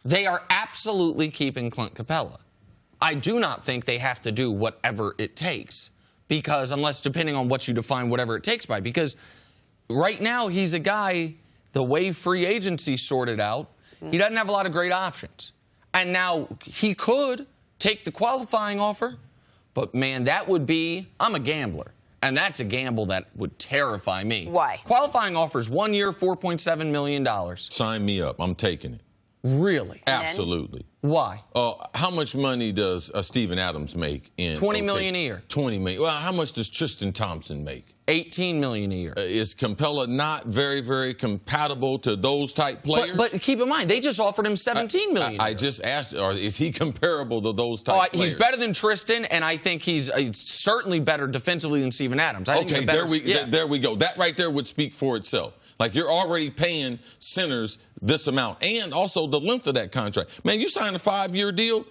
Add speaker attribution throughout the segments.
Speaker 1: They are absolutely keeping Clint Capela. I do not think they have to do whatever it takes, because unless, depending on what you define whatever it takes by, because right now he's a guy, the way free agency sorted out, he doesn't have a lot of great options. And now he could take the qualifying offer, but man, that would be, I'm a gambler, and that's a gamble that would terrify me.
Speaker 2: Why?
Speaker 1: Qualifying offers 1 year, $4.7 million.
Speaker 3: Sign me up. I'm taking it.
Speaker 1: Really?
Speaker 3: Absolutely.
Speaker 1: Why?
Speaker 3: How much money does Steven Adams make in
Speaker 1: $20 million a year.
Speaker 3: $20 million. Well, how much does Tristan Thompson make?
Speaker 1: $18 million a year.
Speaker 3: Is Capela not very, very compatible to those type players?
Speaker 1: But keep in mind, they just offered him $17 million.
Speaker 3: I just asked, is he comparable to those type players?
Speaker 1: He's better than Tristan, and I think he's certainly better defensively than Steven Adams.
Speaker 3: Okay, there we go. That right there would speak for itself. Like, you're already paying centers this amount, and also the length of that contract. Man, you sign a 5-year deal,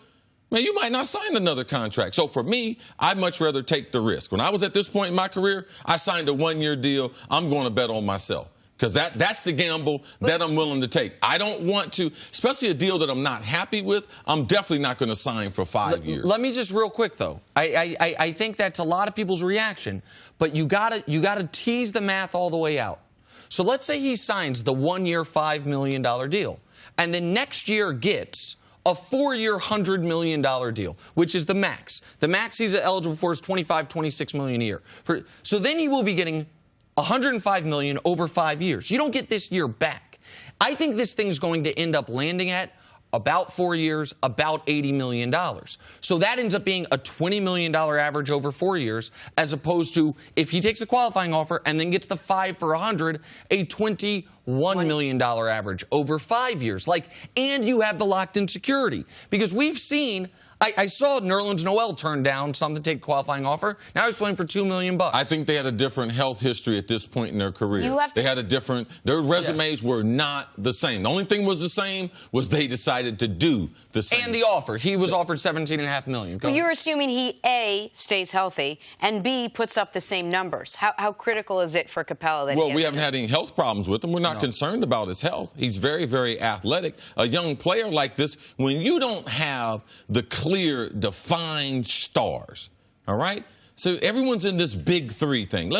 Speaker 3: man, you might not sign another contract. So for me, I'd much rather take the risk. When I was at this point in my career, I signed a 1-year deal. I'm going to bet on myself, because that's the gamble that I'm willing to take. I don't want to, especially a deal that I'm not happy with, I'm definitely not going to sign for 5 years.
Speaker 1: Let me just real quick, though. I think that's a lot of people's reaction, but you gotta tease the math all the way out. So let's say he signs the 1-year, $5 million deal, and then next year gets a 4-year, $100 million deal, which is the max. The max he's eligible for is $26 million a year. So then he will be getting $105 million over 5 years. You don't get this year back. I think this thing's going to end up landing at about 4 years, about $80 million. So that ends up being a $20 million average over 4 years, as opposed to if he takes a qualifying offer and then gets the 5 for 100, a $21 million average over 5 years. And you have the locked-in security, because we've seen. I saw Nerlens Noel turn down something to take a qualifying offer. Now he's playing for $2 million.
Speaker 3: I think they had a different health history at this point in their career. They had a different, their resumes were not the same. The only thing was the same was they decided to do the same.
Speaker 1: And the offer. He was offered $17.5 million.
Speaker 2: But you're assuming he, A, stays healthy, and B, puts up the same numbers. How critical is it for Capela that
Speaker 3: we haven't had any health problems with him. We're not concerned about his health. He's very, very athletic. A young player like this, when you don't have the clear, defined stars, all right? So everyone's in this big 3 thing.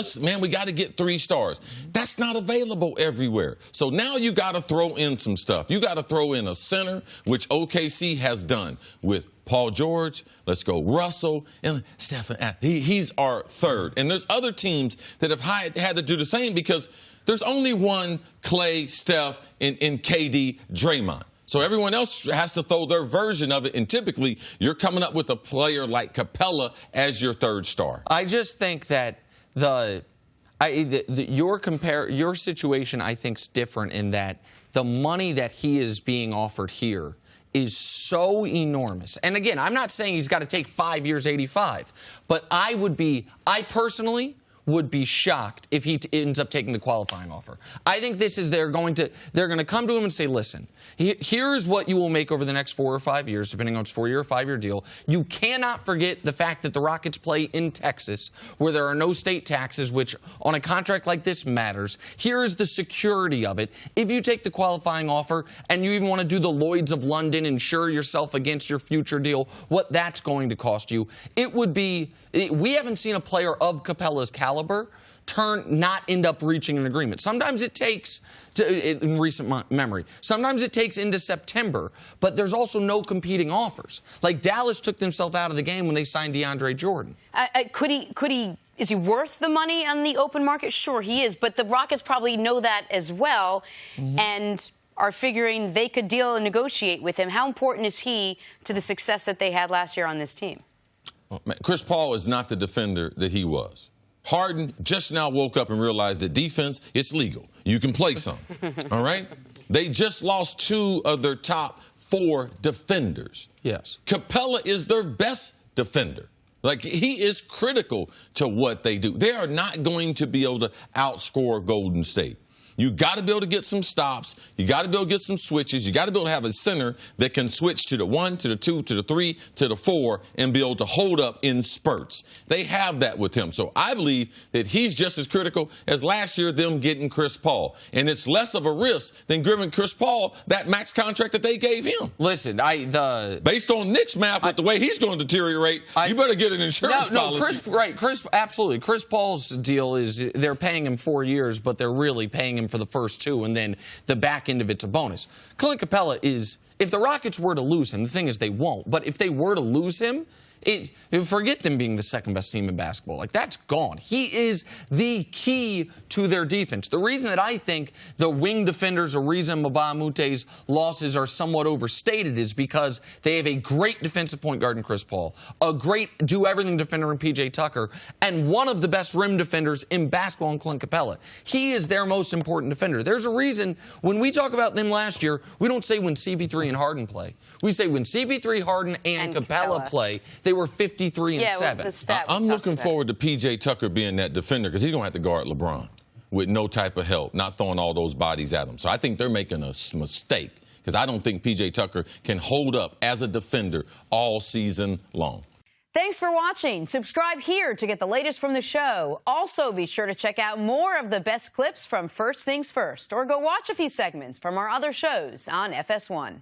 Speaker 3: We got to get 3 stars. That's not available everywhere. So now you got to throw in some stuff. You got to throw in a center, which OKC has done with Paul George. Let's go Russell and Stephen. He's our 3rd. And there's other teams that have had to do the same, because there's only one Clay, Steph, and KD, Draymond. So everyone else has to throw their version of it, and typically you're coming up with a player like Capela as your 3rd star.
Speaker 1: I just think that your situation, I think, is different in that the money that he is being offered here is so enormous. And again, I'm not saying he's got to take 5 years, 85, but I personally would be shocked if he ends up taking the qualifying offer. I think this is they're going to come to him and say, listen, here is what you will make over the next 4 or 5 years, depending on if it's 4-year or 5-year deal. You cannot forget the fact that the Rockets play in Texas, where there are no state taxes, which on a contract like this matters. Here is the security of it. If you take the qualifying offer and you even want to do the Lloyds of London, insure yourself against your future deal, what that's going to cost you, it would be. We haven't seen a player of Capela's caliber not end up reaching an agreement. Sometimes it takes, in recent memory, sometimes it takes into September, but there's also no competing offers. Like Dallas took themselves out of the game when they signed DeAndre Jordan.
Speaker 2: Is he worth the money on the open market? Sure, he is, but the Rockets probably know that as well, and are figuring they could deal and negotiate with him. How important is he to the success that they had last year on this team?
Speaker 3: Chris Paul is not the defender that he was. Harden just now woke up and realized that defense, it's legal. You can play some, all right? They just lost 2 of their top 4 defenders.
Speaker 1: Yes.
Speaker 3: Capela is their best defender. He is critical to what they do. They are not going to be able to outscore Golden State. You got to be able to get some stops. You got to be able to get some switches. You got to be able to have a center that can switch to the 1, to the 2, to the 3, to the 4, and be able to hold up in spurts. They have that with him. So I believe that he's just as critical as last year them getting Chris Paul. And it's less of a risk than giving Chris Paul that max contract that they gave him.
Speaker 1: Listen,
Speaker 3: based on Nick's math, with the way he's going to deteriorate, you better get an insurance policy.
Speaker 1: Absolutely. Chris Paul's deal is they're paying him 4 years, but they're really paying him for the first 2, and then the back end of it's a bonus. Clint Capela is, if the Rockets were to lose him, the thing is they won't, but if they were to lose him, forget them being the second best team in basketball. Like, that's gone. He is the key to their defense. The reason that I think the wing defenders, Ariza and Mbah a Moute's losses are somewhat overstated is because they have a great defensive point guard in Chris Paul, a great do-everything defender in P.J. Tucker, and one of the best rim defenders in basketball in Clint Capela. He is their most important defender. There's a reason when we talk about them last year, we don't say when CP3 and Harden play. We say when CP3, Harden, and Capela play, they were 53 and 7.
Speaker 3: I'm looking forward to P.J. Tucker being that defender because he's going to have to guard LeBron with no type of help, not throwing all those bodies at him. So I think they're making a mistake because I don't think P.J. Tucker can hold up as a defender all season long.
Speaker 2: Thanks for watching. Subscribe here to get the latest from the show. Also, be sure to check out more of the best clips from First Things First, or go watch a few segments from our other shows on FS1.